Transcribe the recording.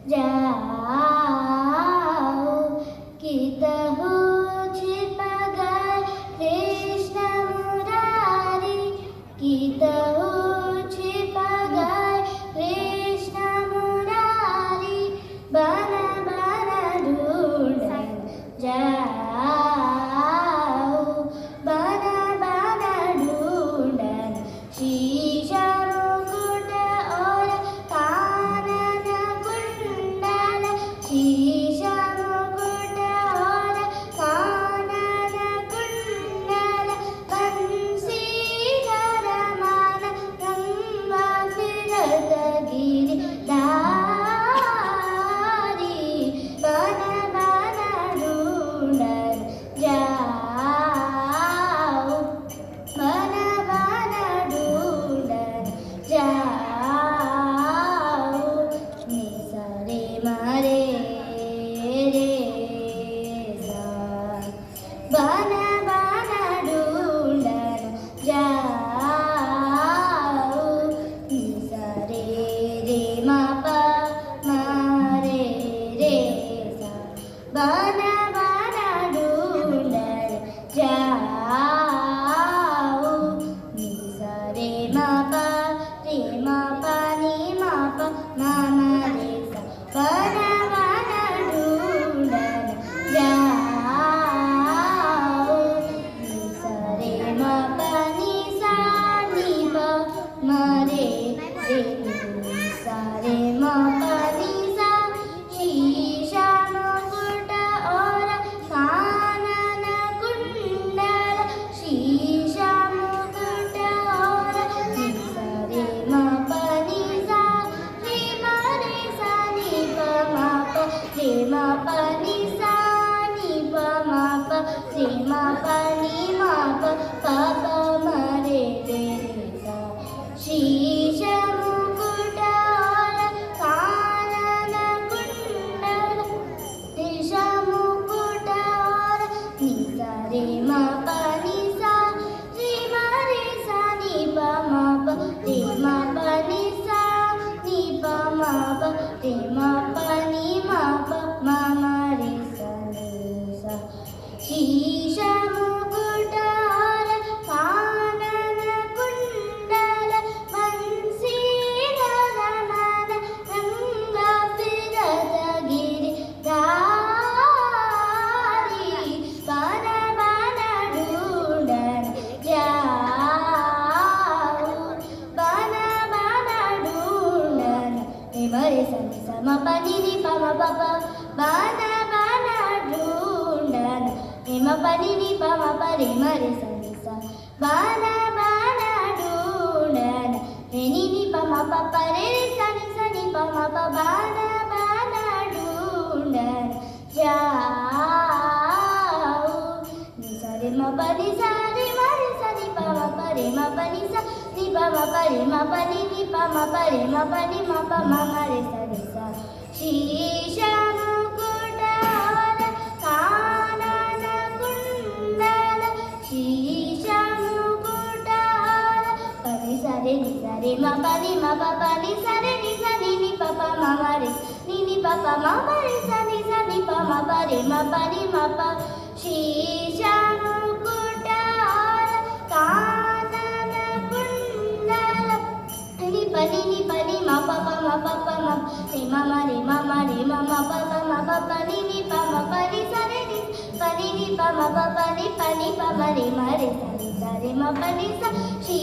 जाओ कितहु छिप गए कृष्ण मुरारी, कितहु छिप गए कृष्ण मुरारी, बन बन ढूंढन जाओ, बन बन ढूंढन शीश मुकुट और कानन कुंडल, शीश मुकुट और कानन कुंडल, बंसीधर मान गंगा फिरत गिरधारी, बन बन ढूंढन जाओ, बन बन ढूंढन जाओ, निसा रे मरे रे सा, बन बन ढूंढन जाओ, निसा रे रे म प म रे रे सा, बन बन ढूंढन जाओ, निसा रे म प नि म प म रे सा, बन बन ढूंढन जाओ, निसा रे म प नि सा नि प म रे रे, निसा रे म प नि सा, शीश मुकुट और कानन कुंडल, शीश मुकुट और, निसा रे म प नि सा, रे म रे सा नि प म प, रे म प नि सा नि प म प, रे म प नि म प प प म रे रे सा, शीश मुकुट और कानन कुंडल, शीश मुकुट और, निसा रे म प नि सा, रे म रे सा नि प म प, रे म प नि सा नि प म प, रे म प नि म प म रे सा नि सा, शीश मुकुट और कानन कुंडल, बंसीधर मान गंगा फिरत गिरधारी, बन बन ढूंढन जाओ, बन बन ढूंढन, रे म रे सा नि सा म प नि नि प म प प, बन बन ढूंढन, रे म प नि नि प म प, रे म रे सा नि सा, बन बन ढूंढन, रे नि नि प म प प, रे रे सा नि प म प, बन बन ढूंढन जाओ, निसा रे म प नि सा, रे म रे सा नि प म प, रे म प नि सा नि प म प, रे म प नि प म प, रे म प नि म प म रे सा रे सा, शीश मुकुट और कानन कुंडल, शीश मुकुट और, प नि सा रे म प नि म प प नि सा रे नि सा नि नि प प म रे, नि नि प प म रे सा नि प म प, रे म प नि म प, शीश मुकुट और कानन कुंडल, नि प नि म प प म प प म, रे म रे म रे म प प म प प, नि प म प नि सा रे नि प नि प म प प, नि प म रे म रे सा रे म प नि सा, शी